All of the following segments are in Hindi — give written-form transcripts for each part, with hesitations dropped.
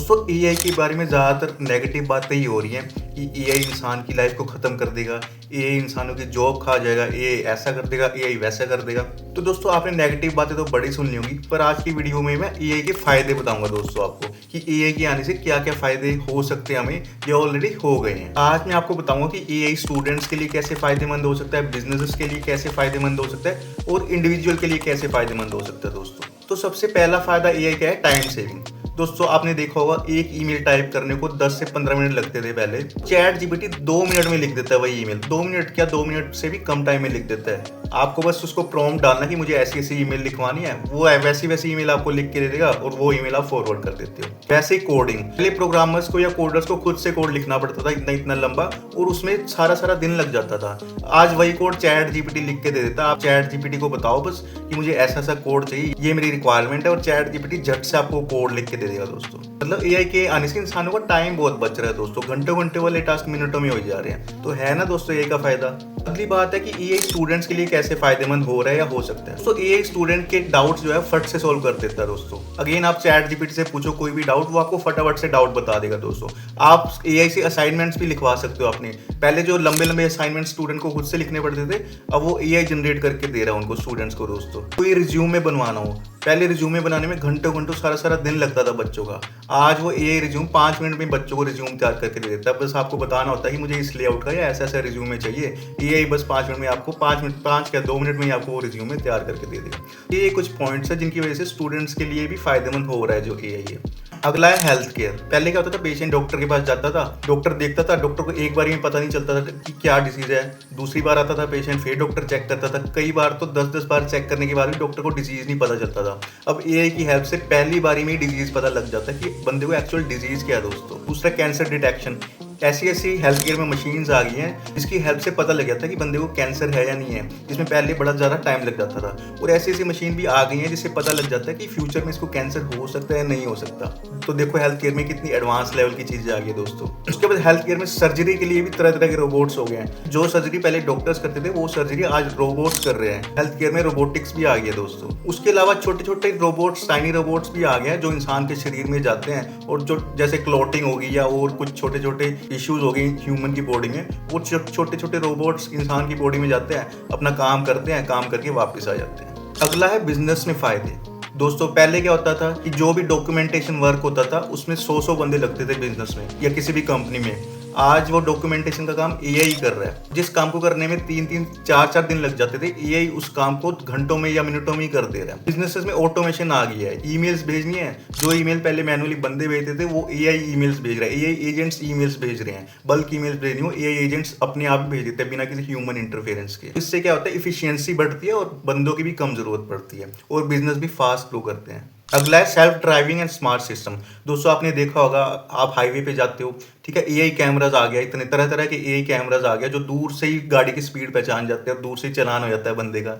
दोस्तों एआई के बारे में ज़्यादातर नेगेटिव बातें ही हो रही हैं कि एआई इंसान की लाइफ को ख़त्म कर देगा, एआई इंसानों की जॉब खा जाएगा, एआई ऐसा कर देगा, एआई वैसा कर देगा। तो दोस्तों आपने नेगेटिव बातें तो बड़ी सुन ली होंगी, पर आज की वीडियो में मैं एआई के फ़ायदे बताऊंगा दोस्तों आपको कि एआई के आने से क्या क्या फ़ायदे हो सकते हैं हमें, ये ऑलरेडी हो गए हैं। आज मैं आपको बताऊंगा कि एआई स्टूडेंट्स के लिए कैसे फ़ायदेमंद हो सकता है, बिजनेसेस के लिए कैसे फ़ायदेमंद हो सकता है और इंडिविजुअल के लिए कैसे फ़ायदेमंद हो सकता है दोस्तों। तो सबसे पहला फ़ायदा एआई का है टाइम सेविंग। दोस्तों आपने देखा होगा एक ईमेल टाइप करने को 10 से 15 मिनट लगते थे पहले, चैट जीपीटी 2 मिनट में लिख देता है वही ईमेल। 2 मिनट क्या, 2 मिनट से भी कम टाइम में लिख देता है। आपको बस उसको प्रॉम्प्ट डालना कि मुझे ऐसी ऐसी ईमेल लिखवानी है, वो वैसी वैसी ईमेल आपको लिख के दे देगा और वो ईमेल आप फॉरवर्ड कर देते हो। वैसे ही कोडिंग, पहले प्रोग्रामर्स को या कोडर्स को खुद से कोड लिखना पड़ता था इतना इतना लंबा, और उसमें सारा सारा दिन लग जाता था। आज वही कोड चैट जीपीटी लिख के दे देता है। आप चैट जीपीटी को बताओ बस कि मुझे ऐसा ऐसा कोड चाहिए, ये मेरी रिक्वायरमेंट है, और चैट जीपीटी झट से आपको कोड लिख के दे देगा दोस्तों। मतलब एआई के आने से इंसानों का टाइम बहुत बच रहा है दोस्तों, घंटों घंटे वाले टास्क मिनटों में हो जा रहे हैं। तो है ना दोस्तों एआई का फायदा। अगली बात है कि एआई स्टूडेंट्स के लिए कैसे फायदेमंद हो रहा है या हो सकता है। तो एआई स्टूडेंट के डाउट्स जो है फट से सॉल्व कर देता है दोस्तों। अगेन आप चैट जीपीटी से पूछो कोई भी डाउट, वो आपको फटाफट से डाउट बता देगा दोस्तों। आप एआई से असाइनमेंट्स भी लिखवा सकते हो अपने। पहले जो लंबे लंबे असाइनमेंट स्टूडेंट को खुद से लिखने पड़ते थे, अब वो एआई जनरेट करके दे रहा है उनको, स्टूडेंट्स को दोस्तों। कोई रिज्यूमे बनवाना हो, पहले रिज्यूमे बनाने में घंटों घंटों सारा सारा दिन लगता था बच्चों का। आज वो एआई रिज्यूम 5 मिनट में बच्चों को रिज्यूम तैयार करके दे देता है। बस आपको बताना होता है कि मुझे इस लेआउट का या ऐसा ऐसा रिज्यूमे चाहिए, एआई बस 5 मिनट में आपको 5 क्या 2 मिनट में ही आपको वो रिज्यूमे तैयार करके दे देगा। ये कुछ पॉइंट्स है जिनकी वजह से स्टूडेंट्स के लिए भी फायदेमंद हो रहा है जो एआई है। अगला है हेल्थ केयर। पहले क्या होता था, पेशेंट डॉक्टर के पास जाता था, डॉक्टर देखता था, डॉक्टर को एक बार में पता नहीं चलता था कि क्या डिजीज है। दूसरी बार आता था पेशेंट, फिर डॉक्टर चेक करता था। कई बार तो 10-10 बार चेक करने के बाद भी डॉक्टर को डिजीज नहीं पता चलता था। अब एआई की हेल्प से पहली बारी में ही डिजीज पता लग जाता है कि बंदे को एक्चुअल डिजीज क्या है दोस्तों। दूसरा कैंसर डिटेक्शन। ऐसी ऐसी हेल्थ केयर में मशीन्स आ गई हैं जिसकी हेल्प से पता लग जाता है कि बंदे को कैंसर है या नहीं है, जिसमें पहले बड़ा ज़्यादा टाइम लग जाता था। और ऐसी ऐसी मशीन भी आ गई हैं जिससे पता लग जाता है कि फ्यूचर में इसको कैंसर हो सकता है या नहीं हो सकता। तो देखो हेल्थ केयर में कितनी एडवांस लेवल की चीज़ें आ गई दोस्तों। उसके बाद हेल्थ केयर में सर्जरी के लिए भी तरह तरह के रोबोट्स हो गए हैं। जो सर्जरी पहले डॉक्टर्स करते थे वो सर्जरी आज रोबोट्स कर रहे हैं। हेल्थ केयर में रोबोटिक्स भी आ गई है दोस्तों। उसके अलावा छोटे छोटे रोबोट्स, टाइनी रोबोट्स भी आ गए हैं जो इंसान के शरीर में जाते हैं, और जो जैसे क्लॉटिंग होगी या और कुछ छोटे छोटे इश्यूज हो गई ह्यूमन की बॉडी में, वो छोटे छोटे रोबोट्स इंसान की बॉडी में जाते हैं, अपना काम करते हैं, काम करके वापस आ जाते हैं। अगला है बिजनेस में फायदे। दोस्तों पहले क्या होता था कि जो भी डॉक्यूमेंटेशन वर्क होता था उसमें 100 बंदे लगते थे बिजनेस में या किसी भी कंपनी में। आज वो डॉक्यूमेंटेशन का काम एआई कर रहा है। जिस काम को करने में 3-3, 4-4 दिन लग जाते थे, एआई उस काम को घंटों में या मिनटों में ही कर दे रहा है। बिजनेसेस में ऑटोमेशन आ गई है। ईमेल्स भेजनी है, जो ईमेल पहले मैनुअली बंदे भेजते थे वो एआई ईमेल्स भेज रहा है। एआई एजेंट्स ईमेल्स भेज रहे हैं। बल्क ईमेल्स भेजनी हो, एआई एजेंट्स अपने आप भेज देते हैं बिना किसी ह्यूमन इंटरफेरेंस के। इससे क्या होता है, इफिशियंसी बढ़ती है और बंदों की भी कम जरूरत पड़ती है और बिजनेस भी फास्ट ग्रो करते हैं। अगला है self driving and smart system. दोस्तों आपने देखा होगा, आप हाईवे पे जाते हो, ठीक है, एआई कैमराज आ गया, इतने तरह तरह के एआई कैमराज आ गया जो दूर से ही गाड़ी की स्पीड पहचान जाते हैं और दूर से ही चालान हो जाता है बंदे का,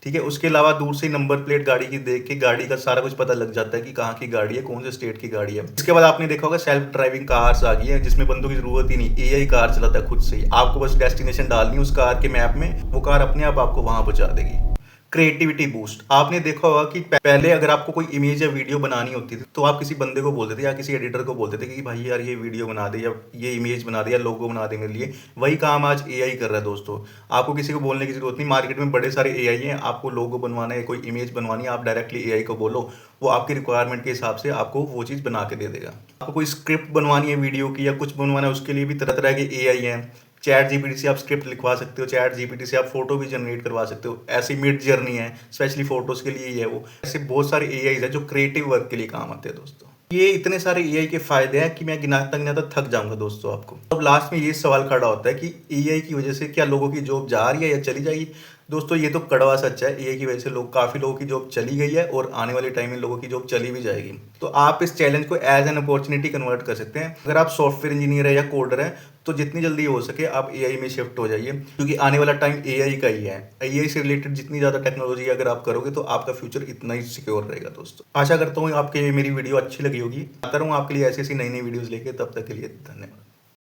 ठीक है। उसके अलावा दूर से नंबर प्लेट गाड़ी की देख के गाड़ी का सारा कुछ पता लग जाता है कि कहाँ की गाड़ी है, कौन से स्टेट की गाड़ी है। इसके बाद आपने देखा होगा सेल्फ ड्राइविंग कार्स आ गई है जिसमें बंदों की जरूरत ही नहीं, एआई कार चलाता है खुद से ही। आपको बस डेस्टिनेशन डालनी है उस कार के मैप में, वो कार अपने आप आपको वहां पहुंचा देगी। Creativity boost. आपने देखा होगा कि पहले अगर आपको कोई इमेज या वीडियो बनानी होती थी तो आप किसी बंदे को बोलते थे या किसी एडिटर को बोलते थे कि भाई यार ये वीडियो बना दे या ये इमेज बना दे या लोगो बना दे मेरे लिए। वही काम आज एआई कर रहा है दोस्तों। आपको किसी को बोलने की जरूरत नहीं। मार्केट में बड़े सारे एआई हैं, आपको लोगो बनवाना है, कोई इमेज बनवानी है, आप डायरेक्टली एआई को बोलो, वो आपकी रिक्वायरमेंट के हिसाब से आपको वो चीज़ बना के दे देगा। आपको कोई स्क्रिप्ट बनवानी है वीडियो की या कुछ बनवाना है, उसके लिए भी तरह तरह के एआई हैं। चैट जीपीटी से आप स्क्रिप्ट लिखवा सकते हो, चैट जीपीटी से आप फोटो भी जनरेट करवा सकते हो। ऐसी मिड जर्नी है, स्पेशली फोटोज के लिए ही है वो। ऐसे बहुत सारे एआई है जो क्रिएटिव वर्क के लिए काम आते हैं दोस्तों। ये इतने सारे एआई के फायदे हैं कि मैं गिनाता गिनाता थक जाऊंगा दोस्तों आपको। अब लास्ट में ये सवाल खड़ा होता है कि एआई की वजह से क्या लोगों की जॉब जा रही है या चली जाएगी। दोस्तों ये तो कड़वा सच है, एआई की वजह से काफ़ी लोगों की जॉब चली गई है और आने वाले टाइम में लोगों की जॉब चली भी जाएगी। तो आप इस चैलेंज को एज एन अपॉर्चुनिटी कन्वर्ट कर सकते हैं। अगर आप सॉफ्टवेयर इंजीनियर है या कोडर है तो जितनी जल्दी हो सके आप एआई में शिफ्ट हो जाइए, क्योंकि आने वाला टाइम एआई का ही है। एआई से रिलेटेड जितनी ज़्यादा टेक्नोलॉजी अगर आप करोगे तो आपका फ्यूचर इतना ही सिक्योर रहेगा दोस्तों। आशा करता हूँ आपके मेरी वीडियो अच्छी लगी होगी। आता रहूँ आपके लिए ऐसी ऐसी नई नई वीडियोज़ लेके। तब तक के लिए धन्यवाद।